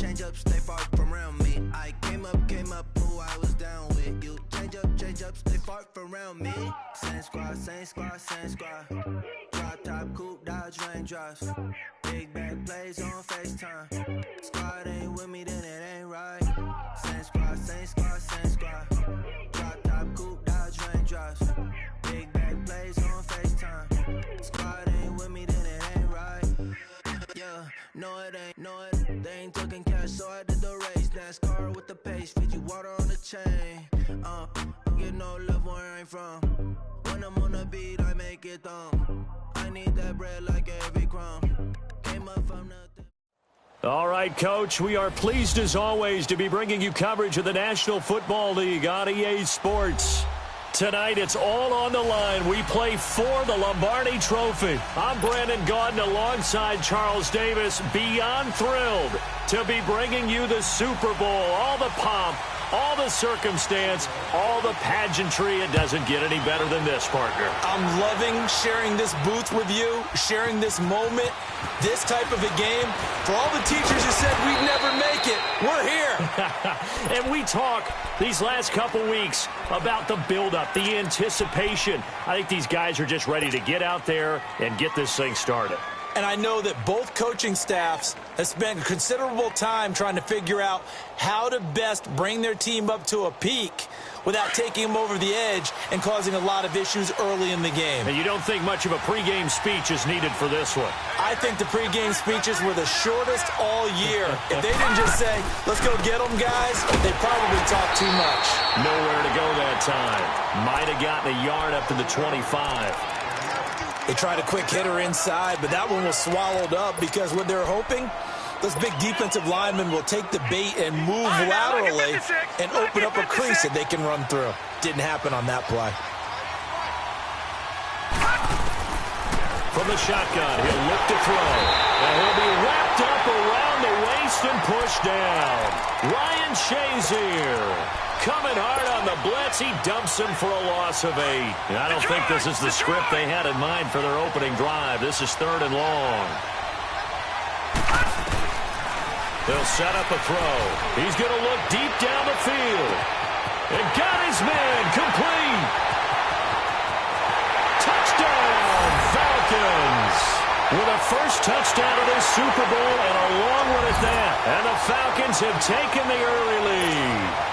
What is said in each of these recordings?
change up, stay far from around me. I came up, who I was down with. You change up, stay far from around me. Same squad, same squad, same squad. Drop top, coupe, dodge, raindrops. Big back plays on FaceTime. Squad ain't with me, then it ain't right. Same squad, same squad, same squad. Drop top, coupe, dodge, raindrops. Big back plays on FaceTime. Squad ain't with me, then it ain't right. Yeah, no it ain't, they ain't talking cash, so I did the race. NASCAR with the pace, feed you water on the chain. Get no love where I ain't from. When I'm on the beat, I make it thumb. I need that bread like every crumb. Came up from nothing. All right, Coach, we are pleased as always to be bringing you coverage of the National Football League on EA Sports. Tonight, it's all on the line. We play for the Lombardi Trophy. I'm Brandon Gaudin alongside Charles Davis. Beyond thrilled to be bringing you the Super Bowl. All the pomp, all the circumstance, all the pageantry. It doesn't get any better than this, partner. I'm loving sharing this booth with you, sharing this moment, this type of a game. For all the teachers who said we'd never make it, we're here. And we talk these last couple weeks about the buildup, the anticipation. I think these guys are just ready to get out there and get this thing started. And I know that both coaching staffs have spent considerable time trying to figure out how to best bring their team up to a peak without taking them over the edge and causing a lot of issues early in the game. And you don't think much of a pregame speech is needed for this one? I think the pregame speeches were the shortest all year. If they didn't just say, let's go get them, guys, they probably talked too much. Nowhere to go that time. Might have gotten a yard up to the 25. They tried a quick hitter inside, but that one was swallowed up because what they're hoping, those big defensive linemen will take the bait and move laterally and open up a crease that they can run through. Didn't happen on that play. From the shotgun, he'll look to throw. And he'll be wrapped up around the waist and pushed down. Ryan Shazier coming hard on the blitz. He dumps him for a loss of 8. I don't think this is the script they had in mind for their opening drive. This is 3rd and long. They'll set up a throw. He's going to look deep down the field. And got his man complete. Touchdown, Falcons. With a first touchdown of this Super Bowl and a long one at that. And the Falcons have taken the early lead.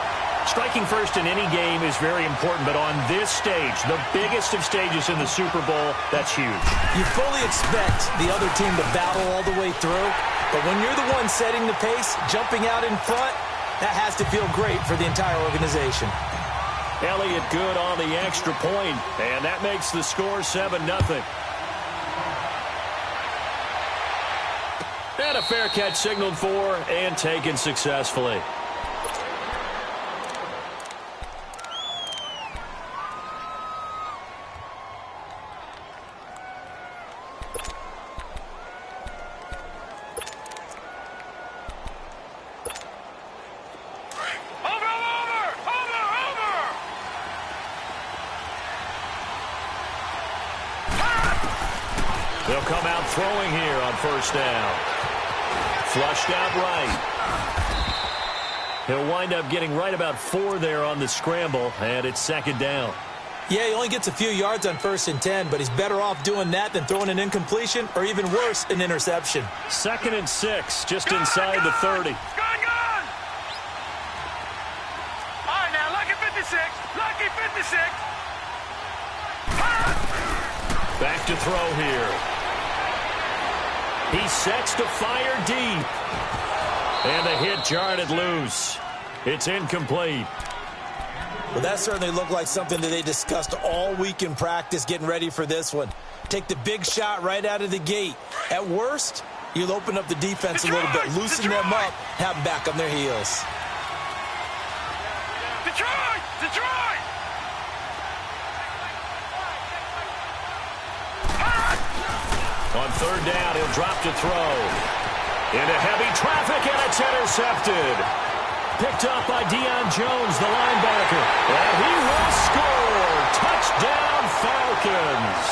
Striking first in any game is very important, but on this stage, the biggest of stages in the Super Bowl, that's huge. You fully expect the other team to battle all the way through, but when you're the one setting the pace, jumping out in front, that has to feel great for the entire organization. Elliott good on the extra point, and that makes the score 7-0. And a fair catch signaled for and taken successfully. They'll come out throwing here on first down. Flushed out right. He'll wind up getting right about 4 there on the scramble, and it's 2nd down. Yeah, he only gets a few yards on 1st and 10, but he's better off doing that than throwing an incompletion or even worse, an interception. 2nd and 6, just inside the 30. Gone! All right, now, lucky 56. Lucky 56. Back to throw here. He sets to fire deep. And the hit jarred it loose. It's incomplete. Well, that certainly looked like something that they discussed all week in practice getting ready for this one. Take the big shot right out of the gate. At worst, you'll open up the defense a little bit, loosen them up, have them back on their heels. Detroit! Detroit! On 3rd down, he'll drop to throw. Into heavy traffic, and it's intercepted. Picked up by Deion Jones, the linebacker. And he will score. Touchdown, Falcons.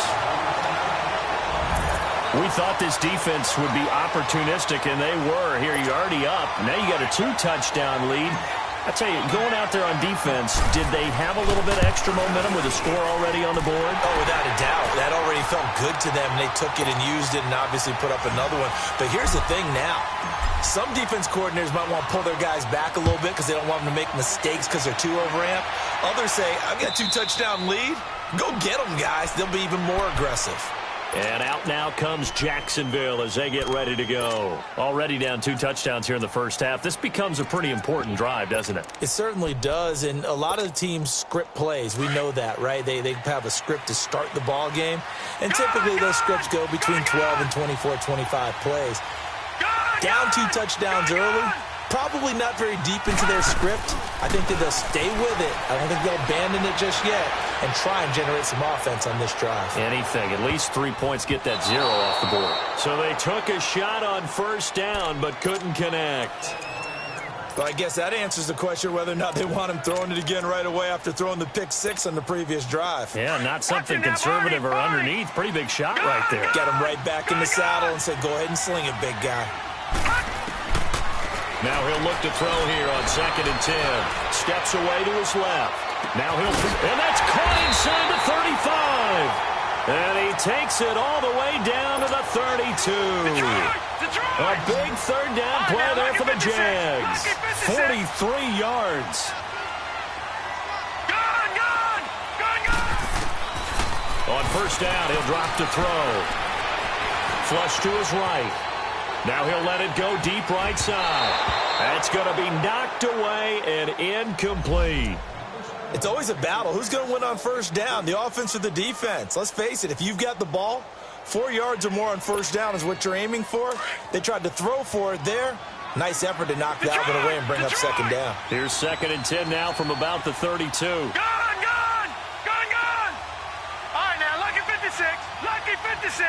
We thought this defense would be opportunistic, and they were. Here, you're already up. Now you got a 2-touchdown lead. I tell you, going out there on defense, did they have a little bit of extra momentum with a score already on the board? Oh, without a doubt. That already felt good to them. They took it and used it and obviously put up another one. But here's the thing now. Some defense coordinators might want to pull their guys back a little bit because they don't want them to make mistakes because they're too overamped. Others say, I've got a 2-touchdown lead. Go get them, guys. They'll be even more aggressive. And out now comes Jacksonville as they get ready to go. Already down 2 touchdowns here in the first half. This becomes a pretty important drive, doesn't it? It certainly does, and a lot of the teams script plays. We know that, right? They have a script to start the ball game, and typically those scripts go between 12 and 24, 25 plays. Down 2 touchdowns early, probably not very deep into their script. I think that they'll stay with it. I don't think they'll abandon it just yet and try and generate some offense on this drive. Anything. At least 3 points, get that 0 off the board. So they took a shot on first down but couldn't connect. Well, I guess that answers the question whether or not they want him throwing it again right away after throwing the pick 6 on the previous drive. Yeah, not something conservative or underneath. Pretty big shot right there. Get him right back in the saddle and say, go ahead and sling it, big guy. Now he'll look to throw here on 2nd and 10. Steps away to his left. Now and that's caught inside the 35. And he takes it all the way down to the 32. A big 3rd down play there for the Jags. 43 yards. On first down, he'll drop to throw. Flush to his right. Now he'll let it go deep right side. That's going to be knocked away and incomplete. It's always a battle. Who's going to win on first down, the offense or the defense? Let's face it, if you've got the ball, 4 yards or more on first down is what you're aiming for. They tried to throw for it there. Nice effort to knock that one away and bring up 2nd down. Here's 2nd and 10 now from about the 32. Gone! All right, now, lucky 56. Lucky 56.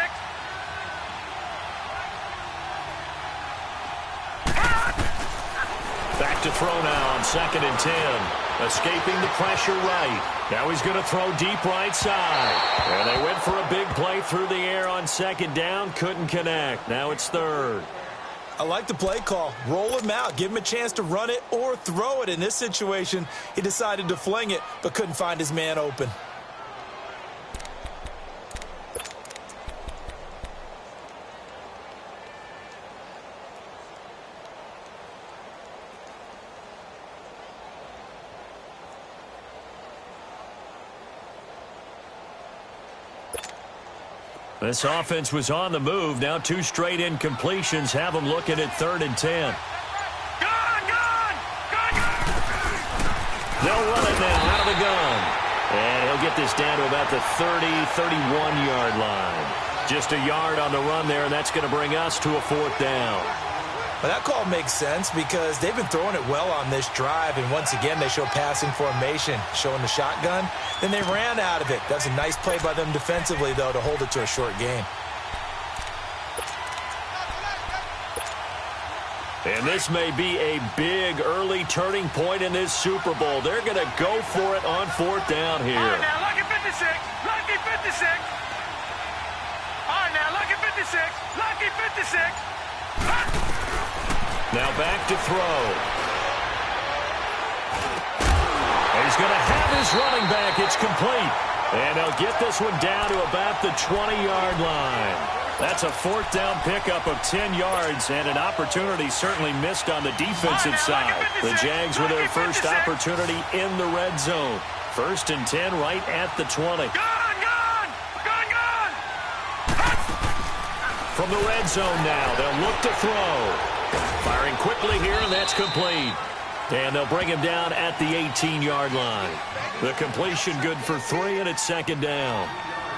Back to throw now on 2nd and 10. Escaping the pressure right. Now he's going to throw deep right side. And they went for a big play through the air on 2nd down. Couldn't connect. Now it's 3rd. I like the play call. Roll him out. Give him a chance to run it or throw it. In this situation, he decided to fling it, but couldn't find his man open. This offense was on the move. Now 2 straight incompletions have them looking at 3rd and 10. They'll run it now out of the gun. And he'll get this down to about the 30, 31-yard line. Just a yard on the run there, and that's going to bring us to a 4th down. Well, that call makes sense because they've been throwing it well on this drive, and once again they show passing formation, showing the shotgun. Then they ran out of it. That's a nice play by them defensively, though, to hold it to a short gain. And this may be a big early turning point in this Super Bowl. They're going to go for it on 4th down here. All right, now, lucky 56. Lucky 56. All right, now, lucky 56. Lucky 56. Now back to throw. And he's going to have his running back. It's complete. And they'll get this one down to about the 20-yard line. That's a 4th down pickup of 10 yards and an opportunity certainly missed on the defensive side. The Jags with their first opportunity in the red zone. 1st and 10 right at the 20. From the red zone now, they'll look to throw. Firing quickly here, and that's complete. And they'll bring him down at the 18-yard line. The completion good for 3, and it's 2nd down.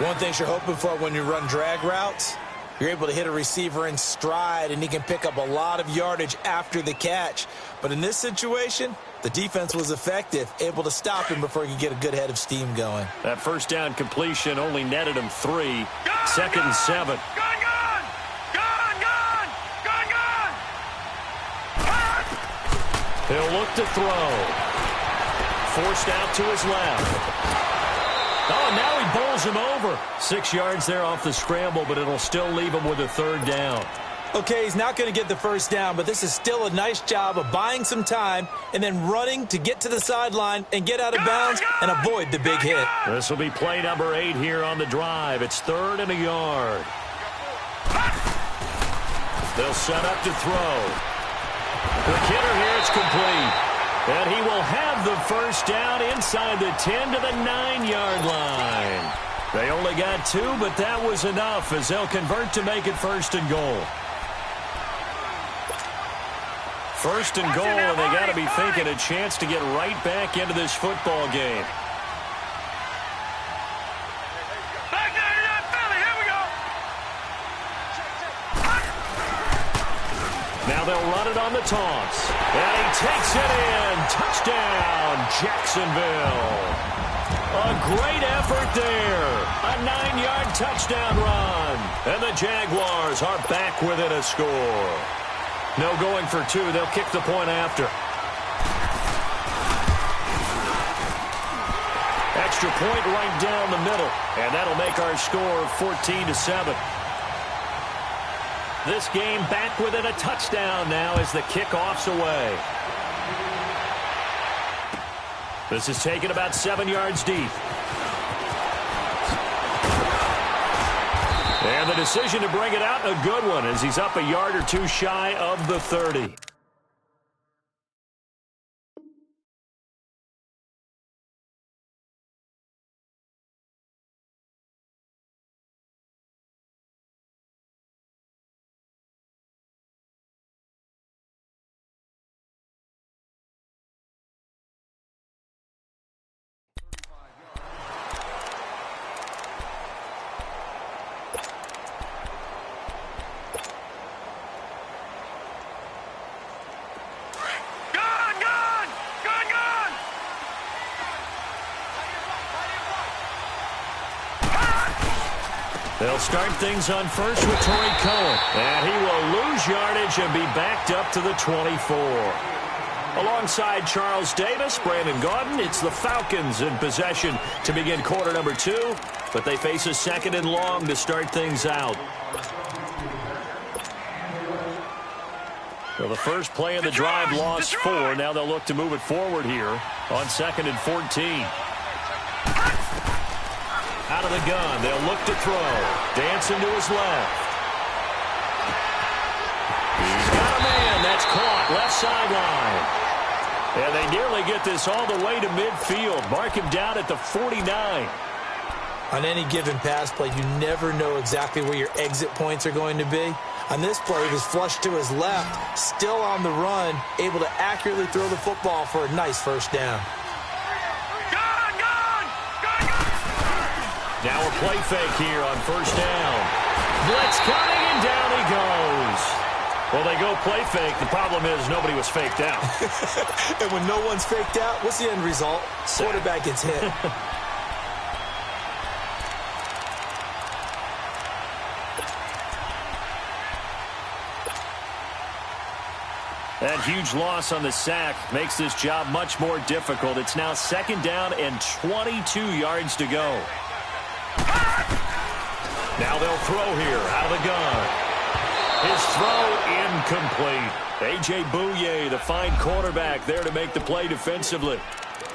One thing you're hoping for when you run drag routes, you're able to hit a receiver in stride, and he can pick up a lot of yardage after the catch. But in this situation, the defense was effective, able to stop him before he could get a good head of steam going. That 1st down completion only netted him 3. 2nd and 7. He'll look to throw. Forced out to his left. Oh, and now he bowls him over. 6 yards there off the scramble, but it'll still leave him with a third down. Okay, he's not going to get the first down, but this is still a nice job of buying some time and then running to get to the sideline and get out of bounds and avoid the big hit. This will be play number 8 here on the drive. It's 3rd and a yard. They'll set up to throw. The kidder here, it's complete. And he will have the first down inside the 10 to the 9-yard line. They only got 2, but that was enough as they'll convert to make it 1st and goal. 1st and goal, and they got to be thinking a chance to get right back into this football game. Back there to that Philly. Here we go. Now they'll run it on the toss. And he takes it in. Touchdown, Jacksonville. A great effort there. A 9-yard touchdown run. And the Jaguars are back within a score. No going for 2. They'll kick the point after. Extra point right down the middle. And that'll make our score 14-7. This game back within a touchdown now as the kickoff's away. This is taken about 7 yards deep. And the decision to bring it out, a good one, as he's up a yard or 2 shy of the 30. They'll start things on first with Torrey Cohen. And he will lose yardage and be backed up to the 24. Alongside Charles Davis, Brandon Gaudin, it's the Falcons in possession to begin quarter number 2. But they face a 2nd and long to start things out. Well, the first play of the drive lost 4. Now they'll look to move it forward here on 2nd and 14. Out of the gun, they'll look to throw. Dancing to his left. He's got a man. That's caught. Left sideline. And they nearly get this all the way to midfield. Mark him down at the 49. On any given pass play, you never know exactly where your exit points are going to be. On this play, he was flushed to his left, still on the run, able to accurately throw the football for a nice first down. Now a play fake here on first down. Blitz coming, and down he goes. Well, they go play fake. The problem is nobody was faked out. And when no one's faked out, what's the end result? Quarterback gets hit. That huge loss on the sack makes this job much more difficult. It's now 2nd down and 22 yards to go. Now they'll throw here out of the gun. His throw incomplete. A.J. Bouye, the fine quarterback, there to make the play defensively.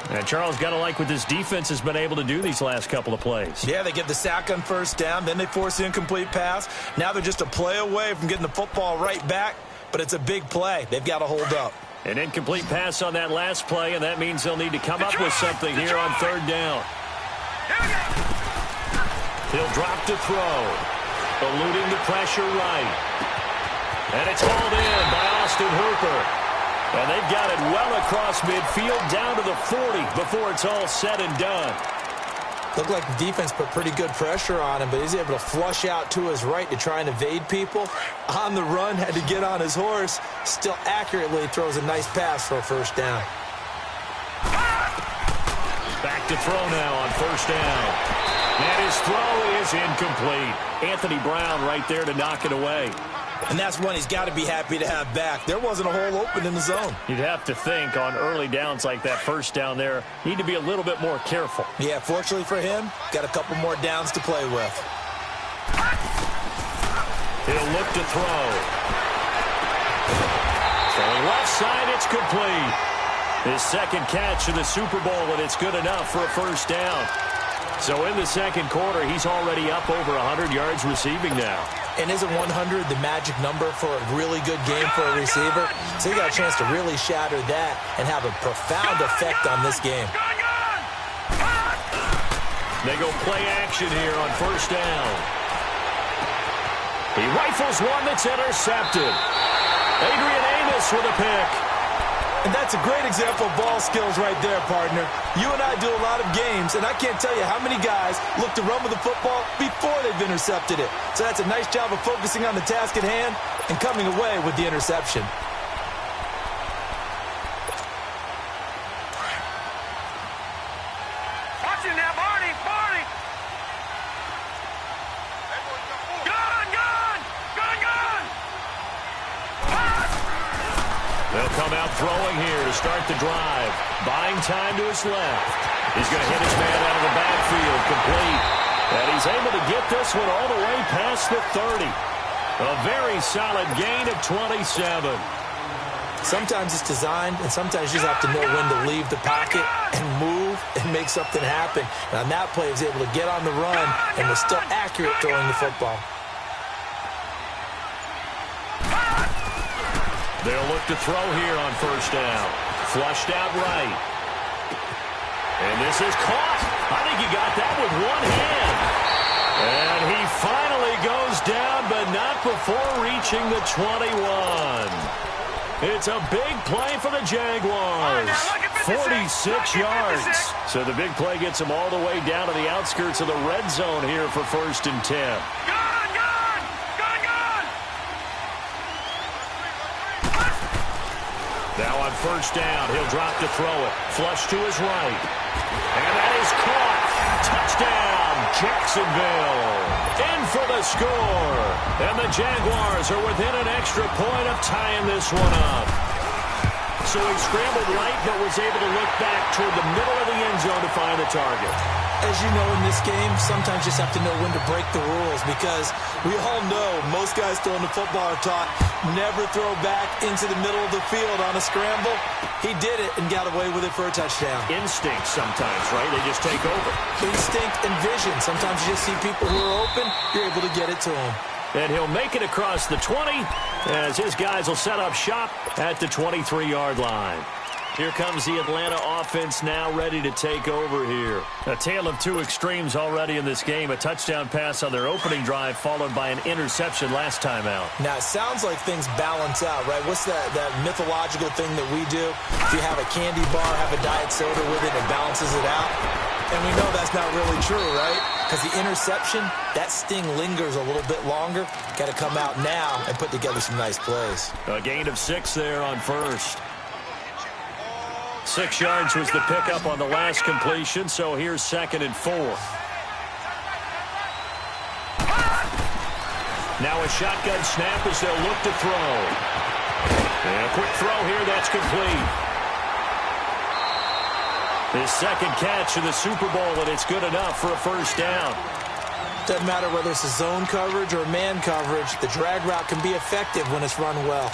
And Charles, got to like what this defense has been able to do these last couple of plays. Yeah, they get the sack on first down, then they force the incomplete pass. Now they're just a play away from getting the football right back, but it's a big play. They've got to hold up. An incomplete pass on that last play, and that means they'll need to come up with something here on 3rd down. He'll drop to throw. Eluding the pressure right. And it's hauled in by Austin Hooper. And they've got it well across midfield down to the 40 before it's all said and done. Looked like the defense put pretty good pressure on him, but he's able to flush out to his right to try and evade people. On the run, had to get on his horse. Still accurately throws a nice pass for a first down. Back to throw now on first down. And his throw is incomplete. Anthony Brown right there to knock it away. And that's one he's got to be happy to have back. There wasn't a hole open in the zone. You'd have to think on early downs like that first down there, need to be a little bit more careful. Yeah, fortunately for him, got a couple more downs to play with. He'll look to throw. Throwing left side, it's complete. His second catch in the Super Bowl, and it's good enough for a first down. So in the second quarter, he's already up over 100 yards receiving now. And isn't 100 the magic number for a really good game for a receiver? So he got a chance to really shatter that and have a profound effect on this game. They go play action here on first down. He rifles one that's intercepted. Adrian Amos with a pick. And that's a great example of ball skills right there, partner. You and I do a lot of games, and I can't tell you how many guys look to run with the football before they've intercepted it. So that's a nice job of focusing on the task at hand and coming away with the interception. Watch him now, Barney. Barney. Gun, gun. Gun, gun. They'll come out throwing here to start the drive. Buying time to his left. He's going to hit his man out of the backfield, complete. And he's able to get this one all the way past the 30. A very solid gain of 27. Sometimes it's designed, and sometimes you just have to know when to leave the pocket and move and make something happen. And on that play, he was able to get on the run and was still accurate throwing the football. They'll look to throw here on first down. Flushed out right. And this is caught. I think he got that with one hand. And he finally goes down, but not before reaching the 21. It's a big play for the Jaguars. 46 yards. So the big play gets him all the way down to the outskirts of the red zone here for 1st and 10. Now on first down, he'll drop to throw it. Flush to his right. And that is caught. Touchdown, Jacksonville. In for the score. And the Jaguars are within an extra point of tying this one up. So he scrambled right, but was able to look back toward the middle of the end zone to find the target. As you know, in this game, sometimes you just have to know when to break the rules, because we all know most guys throwing the football are taught never throw back into the middle of the field on a scramble. He did it and got away with it for a touchdown. Instinct sometimes, right? They just take over. Instinct and vision. Sometimes you just see people who are open, you're able to get it to them. And he'll make it across the 20 as his guys will set up shop at the 23-yard line. Here comes the Atlanta offense now ready to take over here. A tale of two extremes already in this game. A touchdown pass on their opening drive followed by an interception last time out. Now, it sounds like things balance out, right? What's that mythological thing that we do? If you have a candy bar, have a diet soda with it, it balances it out. And we know that's not really true, right? Because the interception, that sting lingers a little bit longer. Got to come out now and put together some nice plays. A gain of 6 there on first. 6 yards was the pickup on the last completion, so here's 2nd and 4. Now a shotgun snap as they'll look to throw. And a quick throw here, that's complete. His second catch in the Super Bowl, and it's good enough for a first down. Doesn't matter whether it's a zone coverage or man coverage, the drag route can be effective when it's run well.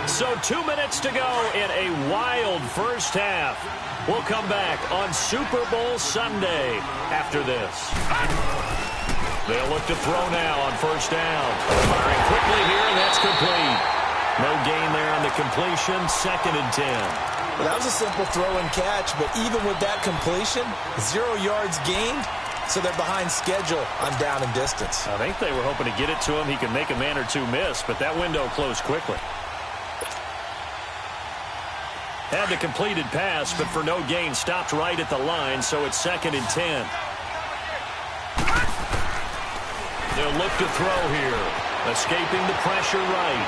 So 2 minutes to go in a wild first half. We'll come back on Super Bowl Sunday after this. They'll look to throw now on first down. Firing quickly here, and that's complete. No gain there on the completion, 2nd and 10. Well, that was a simple throw and catch, but even with that completion, 0 yards gained, so they're behind schedule on down and distance. I think they were hoping to get it to him. He could make a man or two miss, but that window closed quickly. Had the completed pass, but for no gain, stopped right at the line, so it's 2nd and 10. they'll look to throw here. Escaping the pressure right.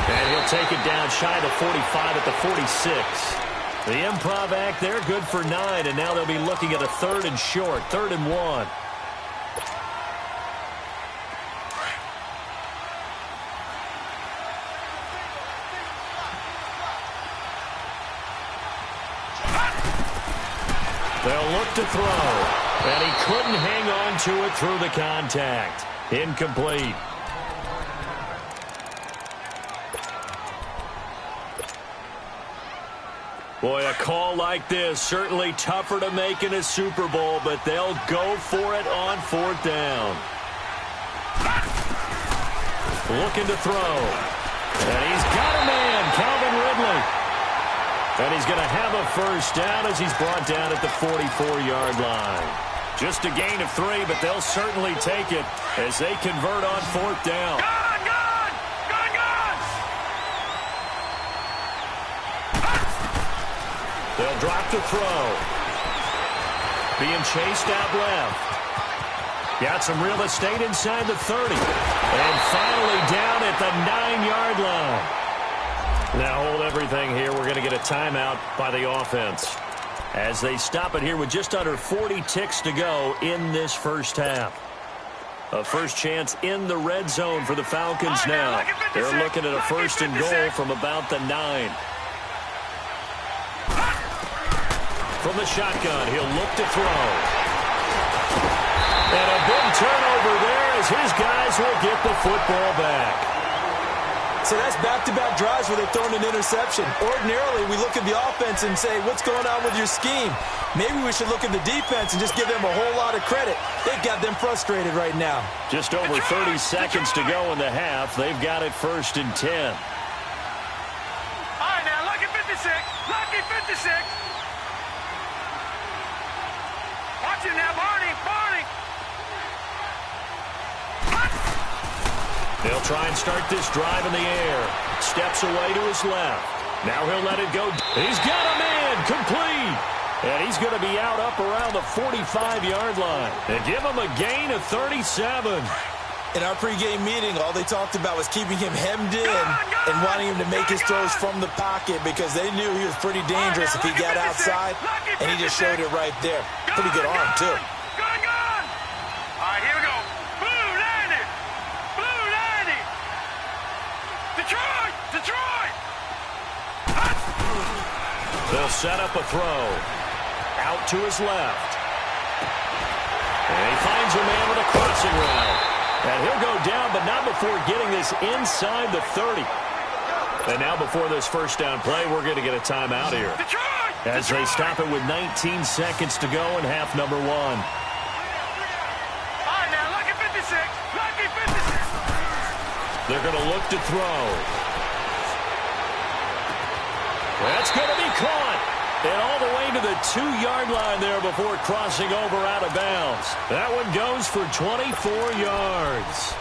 And he'll take it down shy of the 45 at the 46. The improv act there, good for 9, and now they'll be looking at a 3rd and short, 3rd and 1. They'll look to throw, and he couldn't hang on to it through the contact. Incomplete. Boy, a call like this, certainly tougher to make in a Super Bowl, but they'll go for it on 4th down. Looking to throw. And he's got a man, Calvin Ridley. And he's going to have a first down as he's brought down at the 44-yard line. Just a gain of 3, but they'll certainly take it as they convert on 4th down. They'll drop to throw. Being chased out left. Got some real estate inside the 30. And finally down at the 9-yard line. Now hold everything here. We're going to get a timeout by the offense as they stop it here with just under 40 ticks to go in this first half. A first chance in the red zone for the Falcons now. They're looking at a 1st and goal from about the 9. From the shotgun, he'll look to throw. And a big turnover there as his guys will get the football back. So that's back-to-back drives where they're throwing an interception. Ordinarily, we look at the offense and say, what's going on with your scheme? Maybe we should look at the defense and just give them a whole lot of credit. They've got them frustrated right now. Just over 30 seconds to go in the half. They've got it 1st and 10. All right, now, lucky 56. Lucky 56. Watch it now, Barney. They'll try and start this drive in the air. Steps away to his left. Now he'll let it go. He's got a man, complete. And he's going to be out up around the 45-yard line. And give him a gain of 37. In our pregame meeting, all they talked about was keeping him hemmed in and wanting him to make his throws from the pocket because they knew he was pretty dangerous if he got outside, and he just showed it right there. Pretty good arm, too. Gun! All right, here we go. Blue 90! Blue 90! Detroit! They'll set up a throw. Out to his left. And he finds a man with a crossing route. And he'll go down, but not before getting this inside the 30. And now before this first down play, we're going to get a timeout here. As they stop it with 19 seconds to go in half number 1. All right, now, lucky 56. Lucky 56. They're going to look to throw. That's going to be caught. And all the way to the 2-yard line there before crossing over out of bounds. That one goes for 24 yards.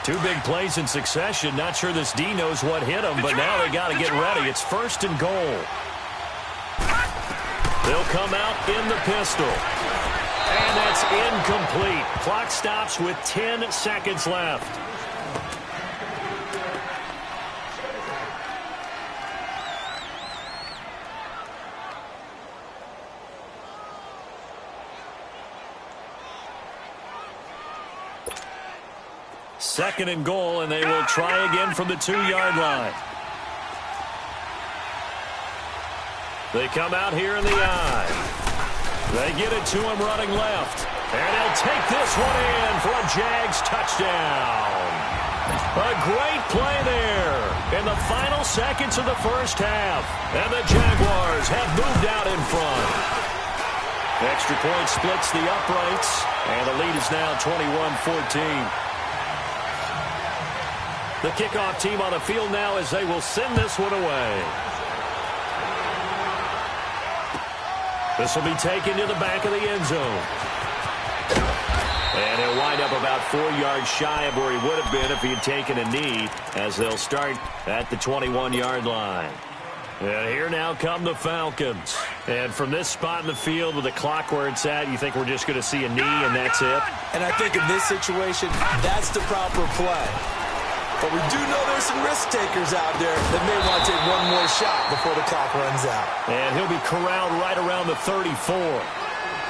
2 big plays in succession. Not sure this D knows what hit him, but now they got to get ready. It's 1st and goal. They'll come out in the pistol. And that's incomplete. Clock stops with 10 seconds left. Second and goal, and they will try again from the 2-yard line. They come out here in the eye. They get it to him running left. And he'll take this one in for a Jags touchdown. A great play there in the final seconds of the first half. And the Jaguars have moved out in front. Extra point splits the uprights, and the lead is now 21-14. The kickoff team on the field now as they will send this one away. This will be taken to the back of the end zone. And he'll wind up about 4 yards shy of where he would have been if he had taken a knee, as they'll start at the 21-yard line. And here now come the Falcons. And from this spot in the field with the clock where it's at, you think we're just going to see a knee and that's it? And I think in this situation, that's the proper play. But we do know there's some risk takers out there that may want to take one more shot before the clock runs out. And he'll be corralled right around the 34.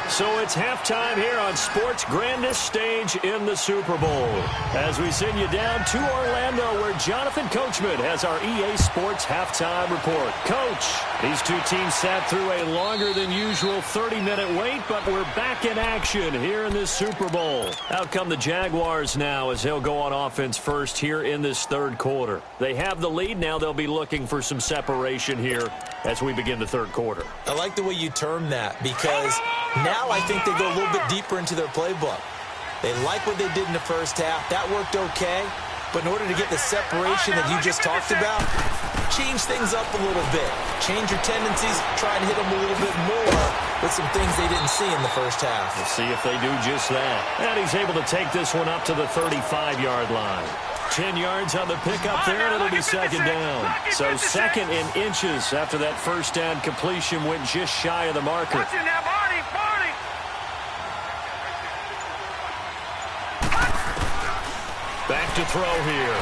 So it's halftime here on sports' grandest stage in the Super Bowl. As we send you down to Orlando, where Jonathan Coachman has our EA Sports halftime report. Coach, these two teams sat through a longer than usual 30-minute wait, but we're back in action here in this Super Bowl. Out come the Jaguars now as they'll go on offense first here in this third quarter. They have the lead. Now they'll be looking for some separation here as we begin the third quarter. I like the way you term that, because now I think they go a little bit deeper into their playbook. They like what they did in the first half. That worked okay. But in order to get the separation that you just talked about, change things up a little bit. Change your tendencies. Try and hit them a little bit more with some things they didn't see in the first half. We'll see if they do just that. And he's able to take this one up to the 35-yard line. 10 yards on the pickup there, and it'll be second down. So second in inches after that first down completion went just shy of the marker. Back to throw here.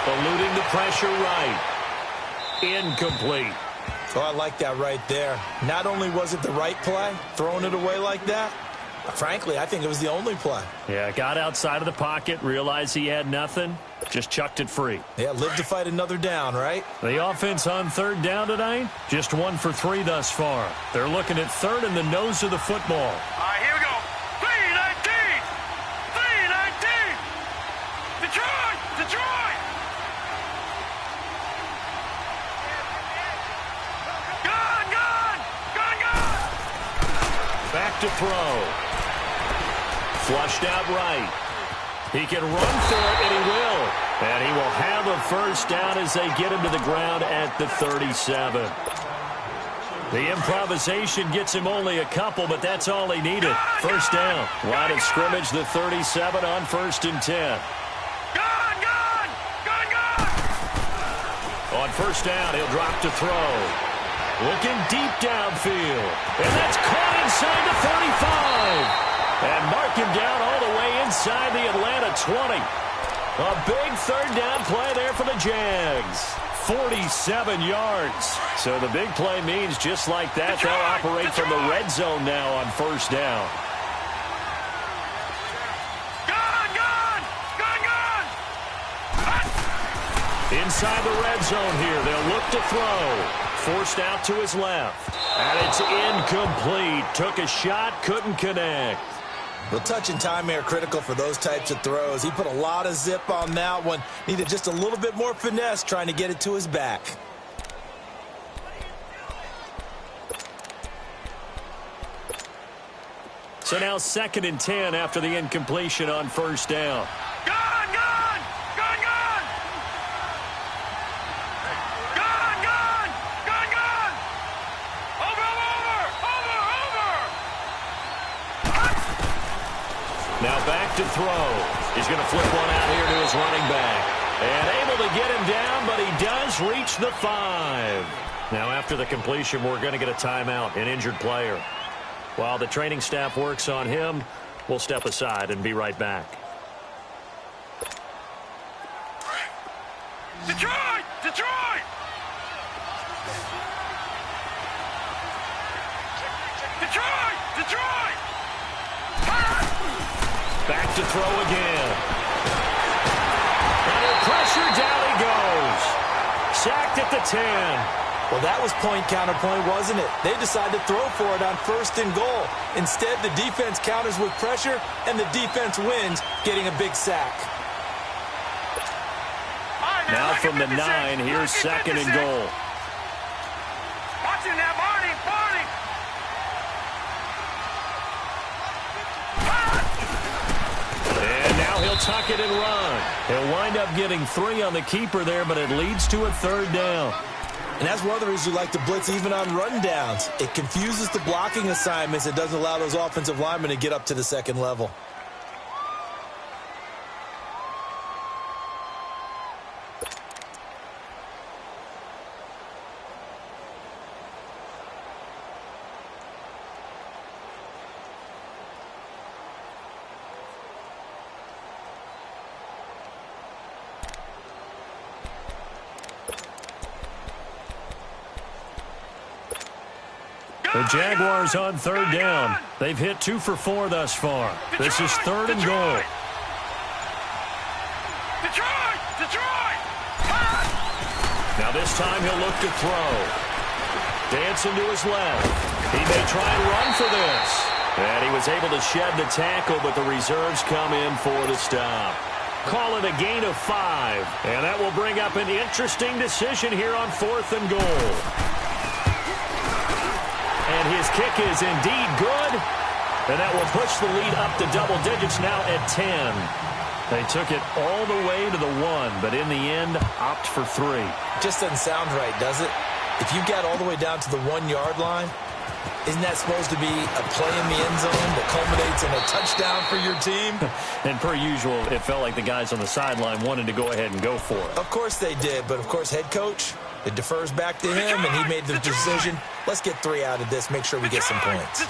Eluding the pressure right. Incomplete. Oh, I like that right there. Not only was it the right play, throwing it away like that, frankly, I think it was the only play. Yeah, got outside of the pocket, realized he had nothing, just chucked it free. Yeah, live to fight another down, right? The offense on third down tonight, just 1 for 3 thus far. They're looking at third in the nose of the football. All right, here we go. 3-19. 3-19. Detroit. Detroit. Gone. Back to throw. Flushed out right. He can run for it, and he will. And he will have a first down as they get him to the ground at the 37. The improvisation gets him only a couple, but that's all he needed. First down. Line of scrimmage, the 37 on 1st and 10. Gone. On first down, he'll drop to throw. Looking deep downfield. And that's caught inside the 35. And mark him down all the way inside the Atlanta 20. A big third down play there for the Jags. 47 yards. So the big play means just like that, they'll operate from the red zone now on first down. Inside the red zone here, they'll look to throw. Forced out to his left. And it's incomplete. Took a shot, couldn't connect. The touch and time are critical for those types of throws. He put a lot of zip on that one. Needed just a little bit more finesse trying to get it to his back. So now 2nd and 10 after the incompletion on first down. Now back to throw. He's going to flip one out here to his running back. And able to get him down, but he does reach the 5. Now after the completion, we're going to get a timeout, an injured player. While the training staff works on him, we'll step aside and be right back. Detroit! Detroit! Detroit! Detroit! Back to throw again. Under pressure, down he goes. Sacked at the 10. Well, that was point counterpoint, wasn't it? They decided to throw for it on 1st and goal. Instead, the defense counters with pressure, and the defense wins, getting a big sack. Now from the 9, here's 2nd and goal. Watching that, Barney! He'll tuck it and run. He'll wind up getting 3 on the keeper there, but it leads to a third down. And that's one of the reasons you like to blitz even on rundowns. It confuses the blocking assignments. It doesn't allow those offensive linemen to get up to the second level. Jaguars on third down. They've hit 2 for 4 thus far. This is third and goal. Detroit! Now this time he'll look to throw. Dancing to his left. He may try and run for this. And he was able to shed the tackle, but the reserves come in for the stop. Call it a gain of 5. And that will bring up an interesting decision here on 4th and goal. And his kick is indeed good. And that will push the lead up to double digits now at 10. They took it all the way to the 1, but in the end, opt for 3. Just doesn't sound right, does it? If you got all the way down to the 1-yard line, isn't that supposed to be a play in the end zone that culminates in a touchdown for your team? And per usual, it felt like the guys on the sideline wanted to go ahead and go for it. Of course they did, but of course head coach, it defers back to him, and he made the decision. Let's get 3 out of this, make sure we get some points.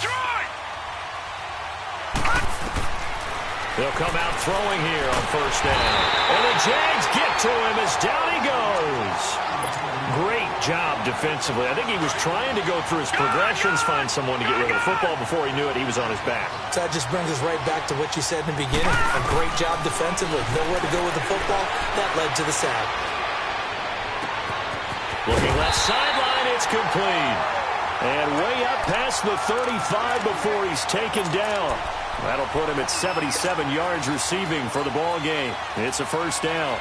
They'll come out throwing here on first down. And the Jags get to him as down he goes. Great job defensively. I think he was trying to go through his progressions, find someone to get rid of the football. Before he knew it, he was on his back. So that just brings us right back to what you said in the beginning. A great job defensively. Nowhere to go with the football. That led to the sack. Looking left sideline, it's complete. And way up past the 35 before he's taken down. That'll put him at 77 yards receiving for the ball game. It's a first down.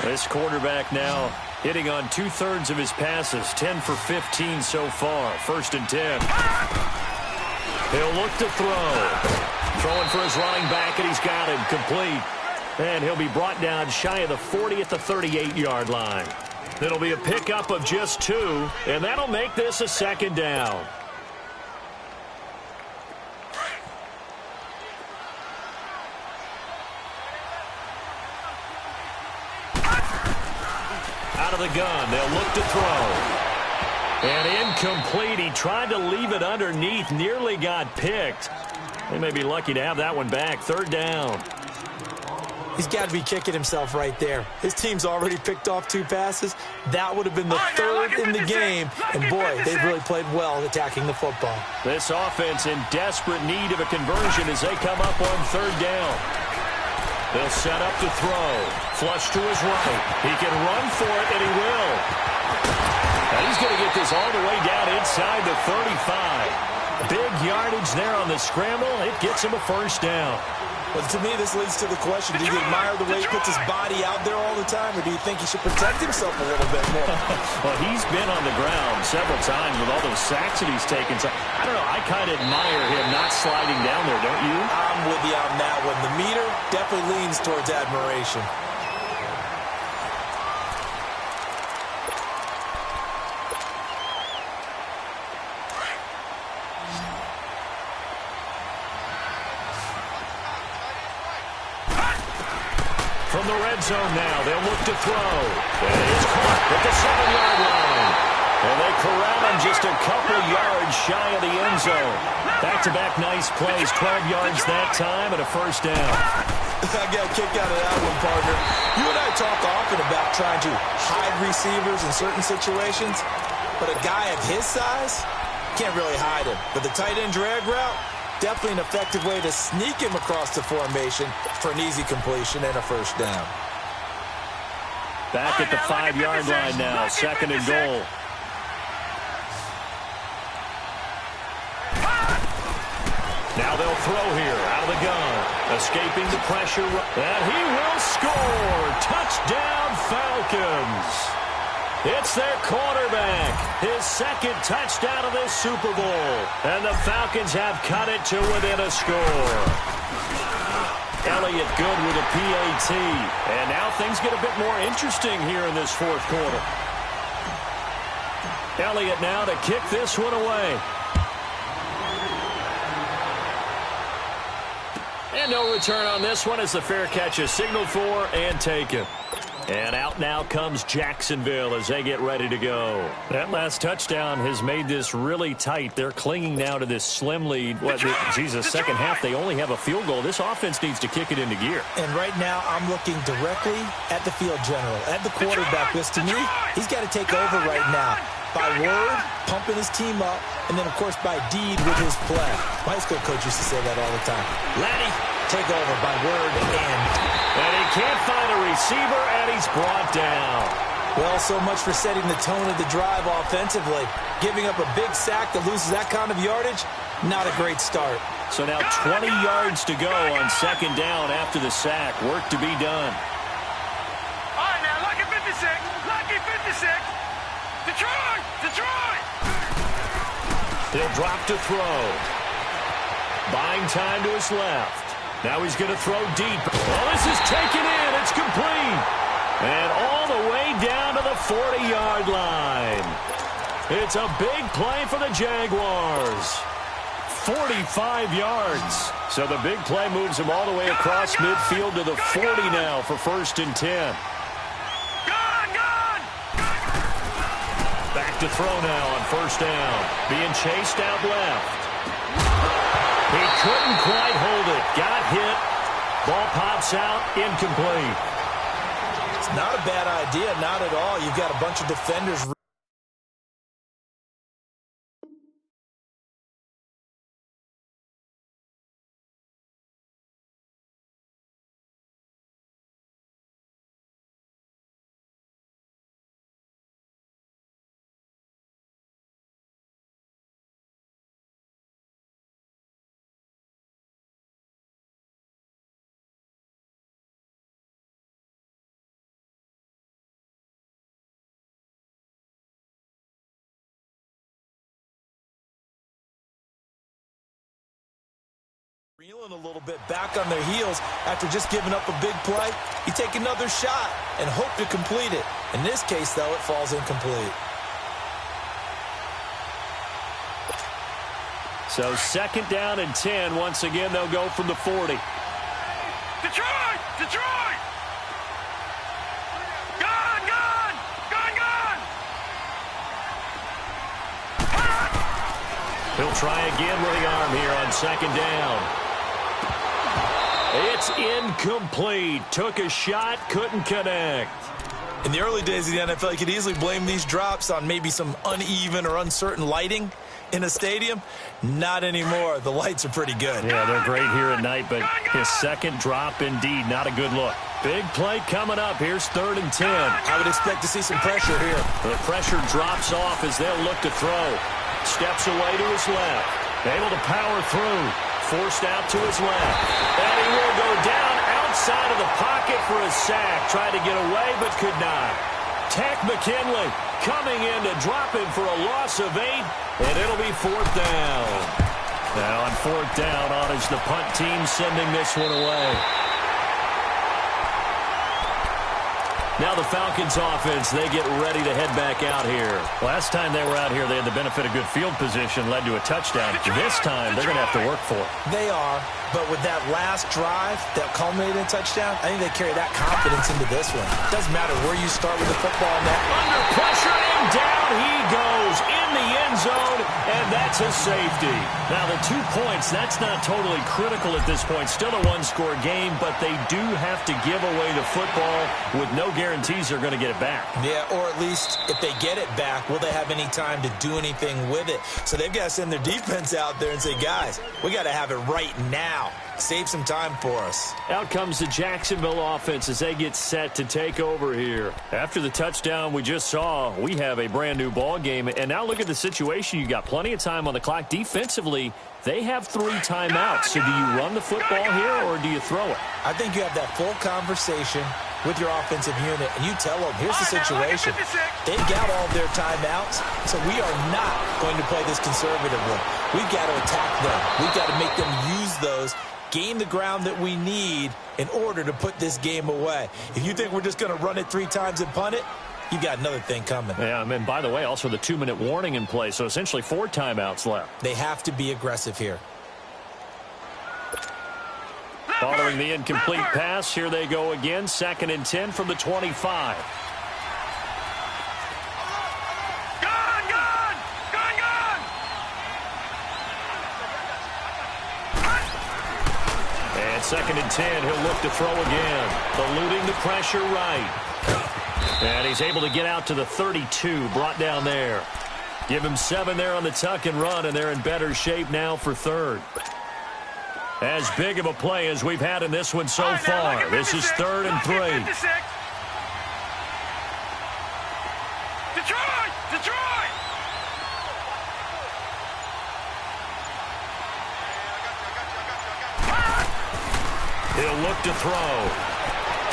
This quarterback now hitting on 2/3 of his passes, 10 for 15 so far. First and 10. He'll look to throw. Throwing for his running back, and he's got him complete. And he'll be brought down shy of the 40 at the 38-yard line. It'll be a pickup of just 2, and that'll make this a second down. Out of the gun, they'll look to throw. And incomplete. He tried to leave it underneath, nearly got picked. They may be lucky to have that one back. Third down. He's got to be kicking himself right there. His team's already picked off 2 passes. That would have been the 3rd in the game. And, boy, they've really played well attacking the football. This offense in desperate need of a conversion as they come up on third down. They'll set up to throw. Flush to his right. He can run for it, and he will. Now he's going to get this all the way down inside the 35. Big yardage there on the scramble. It gets him a first down. Well, to me, this leads to the question, do you admire the way he puts his body out there all the time, or do you think he should protect himself a little bit more? Well, he's been on the ground several times with all those sacks that he's taken. So, I don't know, I kind of admire him not sliding down there, don't you? I'm with you on that one. The meter definitely leans towards admiration. From the red zone now, they'll look to throw. And it's caught at the 7-yard line. And they corral him just a couple yards shy of the end zone. Back-to-back nice plays, 12 yards that time and a first down. I got a kick out of that one, partner. You and I talk often about trying to hide receivers in certain situations, but a guy of his size can't really hide him. But the tight end drag route, definitely an effective way to sneak him across the formation for an easy completion and a first down. Back at the 5-yard line now, second and goal. Now they'll throw here out of the gun. Escaping the pressure. And he will score. Touchdown, Falcons. It's their quarterback. His second touchdown of this Super Bowl. And the Falcons have cut it to within a score. Elliott good with a PAT. And now things get a bit more interesting here in this fourth quarter. Elliott now to kick this one away. And no return on this one as the fair catch is signaled for and taken. And out now comes Jacksonville as they get ready to go. That last touchdown has made this really tight. They're clinging now to this slim lead. Second half, they only have a field goal. This offense needs to kick it into gear. And right now, I'm looking directly at the field general, at the quarterback, because to me, he's got to take over right now. By word, pumping his team up, and then, of course, by deed with his play. My high school coach used to say that all the time. Laddie, take over by word And he can't find a receiver, and he's brought down. Well, so much for setting the tone of the drive offensively. Giving up a big sack that loses that kind of yardage, not a great start. So now 20 yards to go on second down after the sack. Work to be done. All right, now, lucky 56. Lucky 56. Detroit! Detroit! He'll drop to throw. Buying time to his left. Now he's going to throw deep. Oh, this is taken in. It's complete. And all the way down to the 40-yard line. It's a big play for the Jaguars. 45 yards. So the big play moves him all the way across midfield to the 40 now for 1st and 10. Back to throw now on 1st down. Being chased out left. He couldn't quite hold it. Got hit. Ball pops out. Incomplete. It's not a bad idea. Not at all. You've got a bunch of defenders. Reeling a little bit back on their heels after just giving up a big play. You take another shot and hope to complete it. In this case, though, it falls incomplete. So 2nd down and 10. Once again, they'll go from the 40. Detroit! Detroit! Gone! Gone! Gone! Gone! He'll try again with the arm here on 2nd down. It's incomplete. Took a shot, couldn't connect. In the early days of the NFL, you could easily blame these drops on maybe some uneven or uncertain lighting in a stadium. Not anymore. The lights are pretty good. Yeah, they're great here at night, but his second drop, indeed, not a good look. Big play coming up. Here's 3rd and 10. I would expect to see some pressure here. The pressure drops off as they'll look to throw. Steps away to his left. Able to power through. Forced out to his left. And he will go down outside of the pocket for a sack. Tried to get away, but could not. Tech McKinley coming in to drop him for a loss of 8, and it'll be 4th down. Now on 4th down, on is the punt team sending this one away. Now the Falcons offense, they get ready to head back out here. Last time they were out here, they had the benefit of good field position, led to a touchdown. This time, they're going to have to work for it. They are, but with that last drive that culminated in a touchdown, I think they carry that confidence into this one. Doesn't matter where you start with the football net. Under pressure, and down he goes in the end zone, and that's a safety. Now the 2 points, that's not totally critical at this point. Still a one-score game, but they do have to give away the football with no guarantees they're going to get it back. Yeah, or at least if they get it back, will they have any time to do anything with it? So they've got to send their defense out there and say, guys, we got to have it right now. Save some time for us. Out comes the Jacksonville offense as they get set to take over here. After the touchdown we just saw, we have a brand new ball game. And now look at the situation. You got plenty of time on the clock. Defensively, they have 3 timeouts. So do you run the football here or do you throw it? I think you have that full conversation with your offensive unit, and you tell them, here's the situation. They've got all their timeouts, so we are not going to play this conservatively. We've got to attack them. We've got to make them use those, gain the ground that we need in order to put this game away. If you think we're just going to run it 3 times and punt it, you've got another thing coming. Yeah, and by the way, also the 2-minute warning in play, so essentially 4 timeouts left. They have to be aggressive here. Following the incomplete pass, here they go again. 2nd and 10 from the 25. And 2nd and 10, he'll look to throw again. Eluding the pressure right. And he's able to get out to the 32, brought down there. Give him 7 there on the tuck and run, and they're in better shape now for 3rd. As big of a play as we've had in this one so far. This is 3rd and 3. Detroit! He'll look to throw.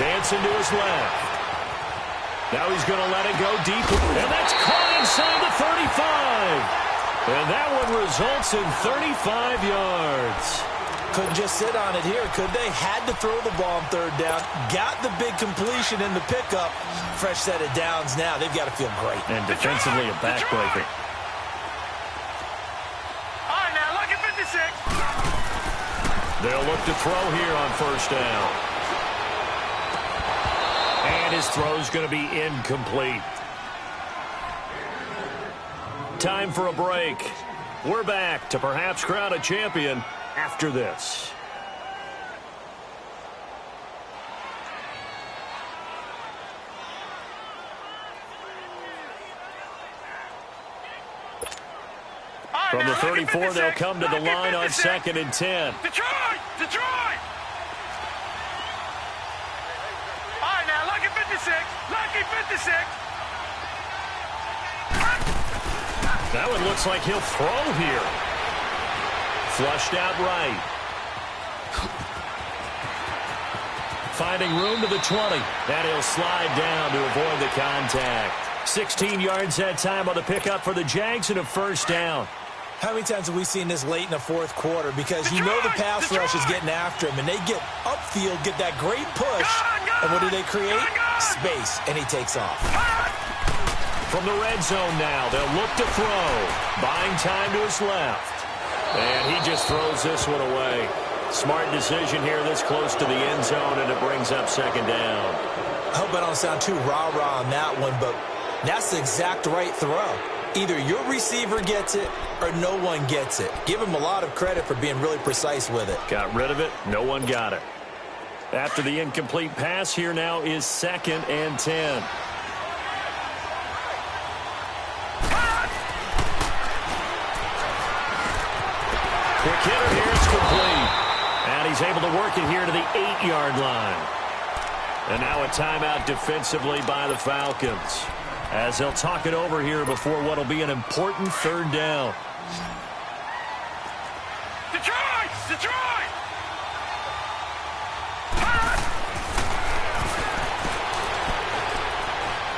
Dancing to his left. Now he's going to let it go deep. And that's caught inside the 35. And that one results in 35 yards. Couldn't just sit on it here, could they? Had to throw the ball on 3rd down. Got the big completion in the pickup. Fresh set of downs now. They've got to feel great. And defensively a backbreaker. All right, now look at 56. They'll look to throw here on 1st down. And his throw's going to be incomplete. Time for a break. We're back to perhaps crown a champion after this. From the 34, they'll come to the line on 2nd and 10. Detroit! All right, now look at 56. Lucky 56. That one looks like he'll throw here. Flushed out right. Finding room to the 20. And he'll slide down to avoid the contact. 16 yards that time on the pickup for the Jags and a 1st down. How many times have we seen this late in the 4th quarter? Because you know the pass rush is getting after him, and they get upfield, get that great push, and what do they create? Space, and he takes off. From the red zone now, they'll look to throw. Buying time to his left. And he just throws this one away. Smart decision here this close to the end zone, and it brings up 2nd down. I hope I don't sound too rah-rah on that one, but that's the exact right throw. Either your receiver gets it or no one gets it. Give him a lot of credit for being really precise with it. Got rid of it. No one got it. After the incomplete pass, here now is 2nd and 10. Quick hitter here. It's complete. And he's able to work it here to the 8-yard line. And now a timeout defensively by the Falcons, as they'll talk it over here before what will be an important 3rd down. Detroit!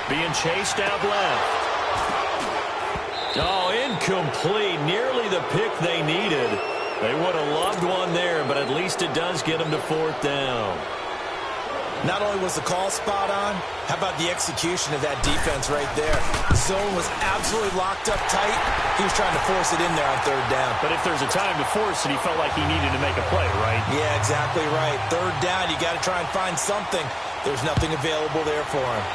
Being chased out left. Oh, incomplete. Nearly the pick they needed. They would have loved one there, but at least it does get them to 4th down. Not only was the call spot on, how about the execution of that defense right there? The zone was absolutely locked up tight. He was trying to force it in there on 3rd down. But if there's a time to force it, he felt like he needed to make a play, right? Yeah, exactly right. 3rd down, you got to try and find something. There's nothing available there for him.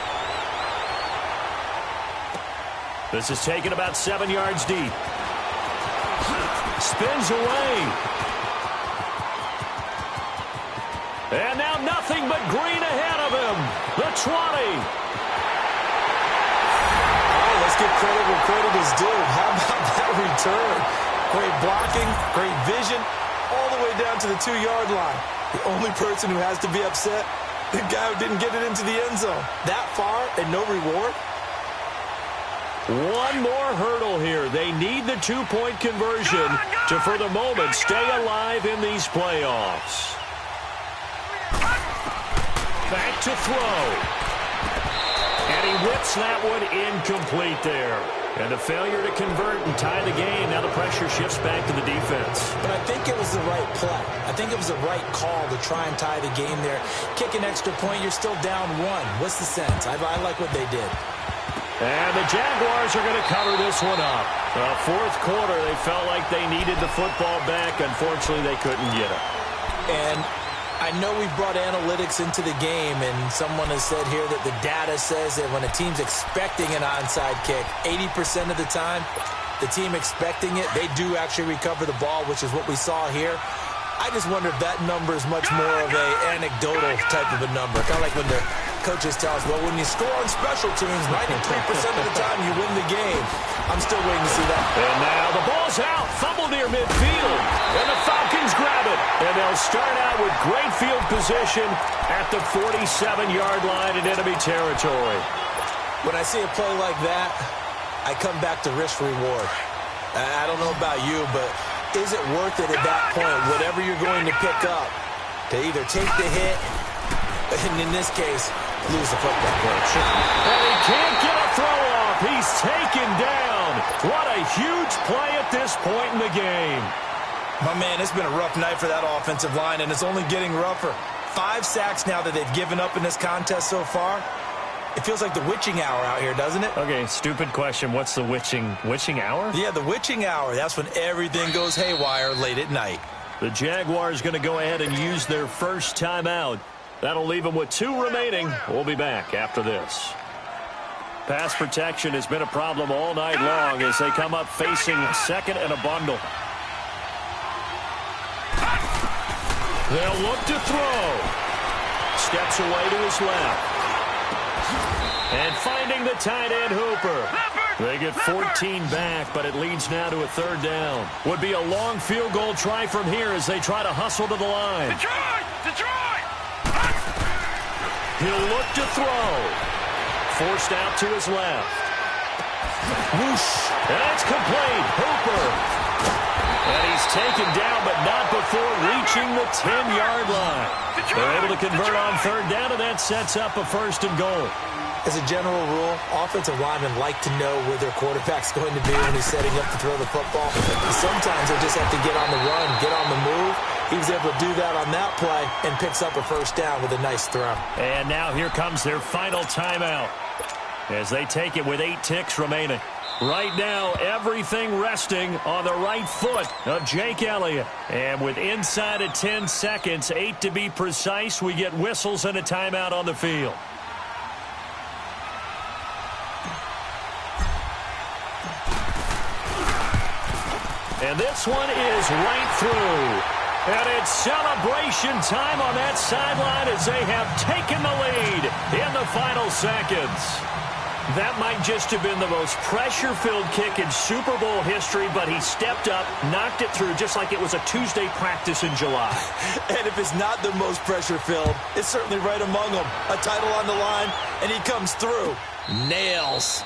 This is taken about 7 yards deep. Spins away. And now nothing but green ahead of him. The 20. Oh, let's give credit where credit is due. How about that return? Great blocking, great vision, all the way down to the 2-yard line. The only person who has to be upset, the guy who didn't get it into the end zone. That far and no reward? One more hurdle here. They need the 2-point conversion to, for the moment, stay alive in these playoffs. Back to throw. And he whips that one incomplete there. And a failure to convert and tie the game. Now the pressure shifts back to the defense. But I think it was the right play. I think it was the right call to try and tie the game there. Kick an extra point, you're still down 1. What's the sense? I like what they did. And the Jaguars are going to cover this one up. The 4th quarter, they felt like they needed the football back. Unfortunately, they couldn't get it. And I know we brought analytics into the game, and someone has said here that the data says that when a team's expecting an onside kick, 80% of the time, the team expecting it, they do actually recover the ball, which is what we saw here. I just wonder if that number is much more of a anecdotal type of a number. Kind of like when the coaches tell us, well, when you score on special teams, 93% of the time you win the game. I'm still waiting to see that. And now the ball's out. Fumble near midfield. And the Falcons grab it. And they'll start out with great field position at the 47-yard line in enemy territory. When I see a play like that, I come back to risk-reward. I don't know about you, but is it worth it at that point, whatever you're going to pick up, to either take the hit, and in this case, lose the football? And he can't get a throw off. He's taken down. What a huge play at this point in the game. My man, it's been a rough night for that offensive line, and it's only getting rougher. 5 sacks now that they've given up in this contest so far. It feels like the witching hour out here, doesn't it? Okay, stupid question. What's the witching hour? Yeah, the witching hour. That's when everything goes haywire late at night. The Jaguars going to go ahead and use their first timeout. That'll leave them with 2 remaining. We'll be back after this. Pass protection has been a problem all night long as they come up facing second and a bundle. They'll look to throw. Steps away to his left. And finding the tight end, Hooper. They get 14 back, but it leads now to a 3rd down. Would be a long field goal try from here as they try to hustle to the line. Detroit! He'll look to throw. Forced out to his left. Whoosh. And it's complete. Hooper. And he's taken down, but not before reaching the 10-yard line. They're able to convert on 3rd down, and that sets up a 1st and goal. As a general rule, offensive linemen like to know where their quarterback's going to be when he's setting up to throw the football. Sometimes they just have to get on the run, get on the move. He was able to do that on that play and picks up a 1st down with a nice throw. And now here comes their final timeout as they take it with 8 ticks remaining. Right now, everything resting on the right foot of Jake Elliott. And with inside of 10 seconds, 8 to be precise, we get whistles and a timeout on the field. And this one is right through. And it's celebration time on that sideline as they have taken the lead in the final seconds. That might just have been the most pressure-filled kick in Super Bowl history, but he stepped up, knocked it through just like it was a Tuesday practice in July. And if it's not the most pressure-filled, it's certainly right among them. A title on the line, and he comes through. Nails.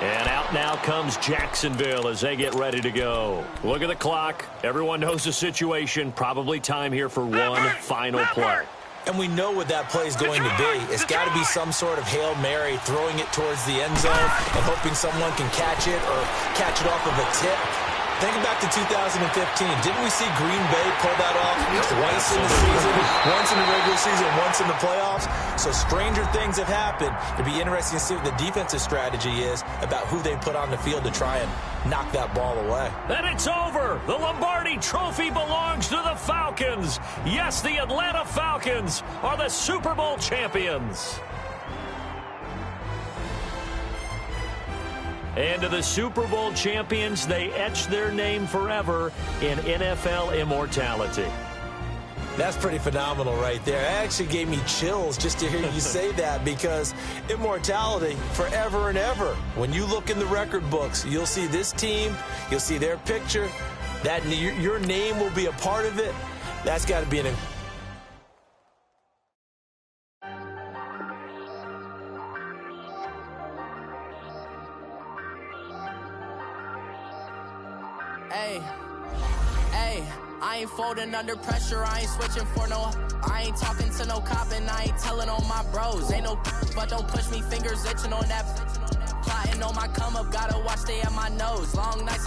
And out now comes Jacksonville as they get ready to go. Look at the clock. Everyone knows the situation. Probably time here for one final play. And we know what that play is going to be. It's got to be some sort of Hail Mary, throwing it towards the end zone and hoping someone can catch it or catch it off of a tip. Think back to 2015. Didn't we see Green Bay pull that off twice in the season, once in the regular season, once in the playoffs? So stranger things have happened. It'd be interesting to see what the defensive strategy is about who they put on the field to try and knock that ball away. And it's over. The Lombardi Trophy belongs to the Falcons. Yes, the Atlanta Falcons are the Super Bowl champions. And to the Super Bowl champions, they etch their name forever in NFL immortality. That's pretty phenomenal right there. It actually gave me chills just to hear you say that, because immortality forever and ever. When you look in the record books, you'll see this team, you'll see their picture, that your name will be a part of it. That's got to be an Hey, I ain't folding under pressure, I ain't switching for no. I ain't talking to no cop and I ain't telling on my bros. Ain't no but don't push me, fingers itching on that. Plotting on my come up, gotta watch stay at my nose. Long nights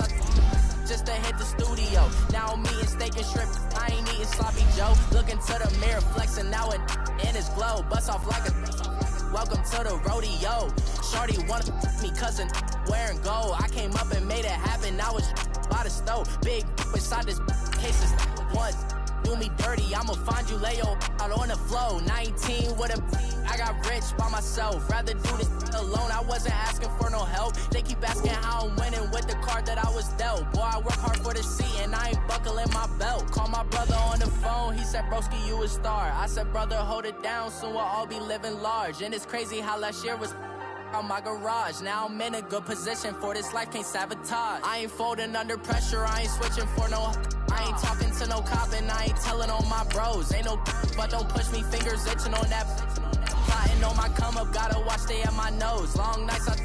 just to hit the studio. Now I'm eating steak and shrimp, I ain't eating sloppy Joe. Looking to the mirror, flexing now it in his glow. Bust off like a welcome to the rodeo. Shorty wanna me cousin wearing gold. I came up and made it happen, now it's by the stove. Big beside this cases once do me dirty, I'ma find you lay your out on the floor. 19 with a I got rich by myself. Rather do this alone. I wasn't asking for no help. They keep asking how I'm winning with the card that I was dealt. Boy, I work hard for the seat and I ain't buckling my belt. Call my brother on the phone. He said, broski, you a star. I said, brother, hold it down. Soon we'll all be living large. And it's crazy how last year was on my garage. Now I'm in a good position for this life, can't sabotage. I ain't folding under pressure, I ain't switching for no. I ain't talking to no cop and I ain't telling on my bros. Ain't no but don't push me, fingers itching on that. Plotting on my come up, gotta watch they at my nose. Long nights I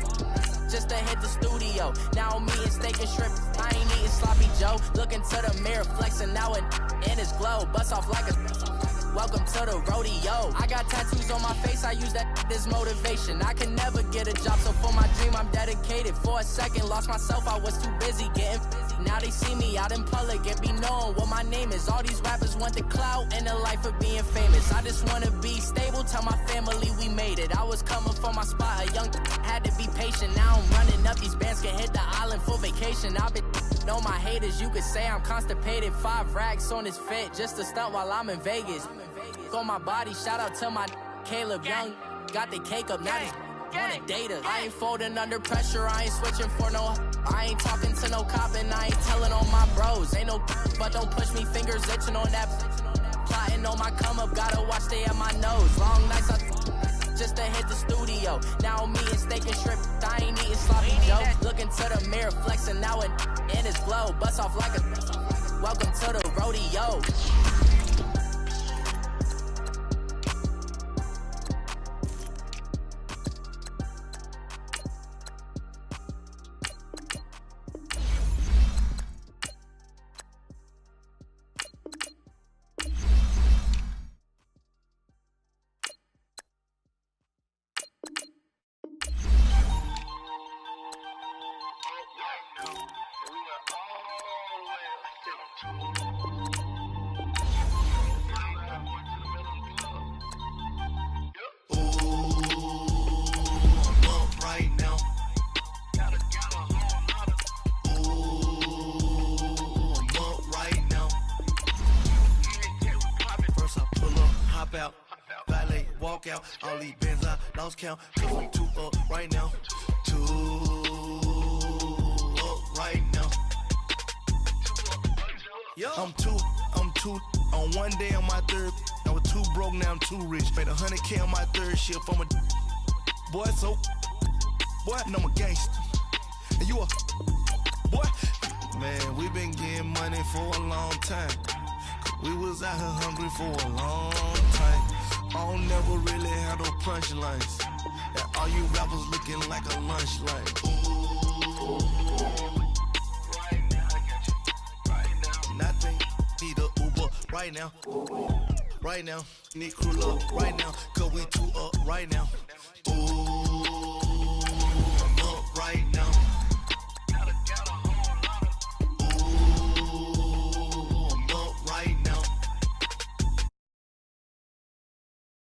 just to hit the studio. Now I'm eating steak and shrimp, I ain't eating sloppy Joe. Looking to the mirror, flexing now it in his glow. Bust off like a welcome to the rodeo. I got tattoos on my face, I use that as motivation. I can never get a job, so for my dream I'm dedicated. For a second, lost myself, I was too busy getting busy. Now they see me out in public and be knowing what my name is. All these rappers want the clout and the life of being famous. I just wanna be stable, tell my family we made it. I was coming from my spot, a young had to be patient. Now I'm running up, these bands can hit the island for vacation. I've been know my haters, you could say I'm constipated. 5 racks on his fit, just to stunt while I'm in Vegas. On my body, shout out to my Caleb Young. Got the cake up, now he's wanna date us. I ain't folding under pressure, I ain't switching for no. I ain't talking to no cop and I ain't telling on my bros. Ain't no but don't push me, fingers itching on that. Plotting on my come up, gotta watch they at my nose. Long nights I just to hit the studio. Now I'm eating steak and shrimp, I ain't eating sloppy Joe. Looking to the mirror, flexing now it in his glow. Bust off like a welcome to the rodeo. Out, all these bands I lost count. 'Cause I'm 2 up right now. 2 up right now. Yo. I'm two on one day on my third. I was 2 broke, now I'm 2 rich. Made 100K on my third shift. I'm a boy, so boy, and I'm a gangster. And you a boy. Man, we been getting money for a long time. We was out here hungry for a long time. I don't never really have no punchlines. And all you rappers looking like a lunch line. Ooh. Right now, I got you. Right now. Nothing. Need a Uber right now. Right now. Need crew up right now. 'Cause we 2 up right now. Ooh.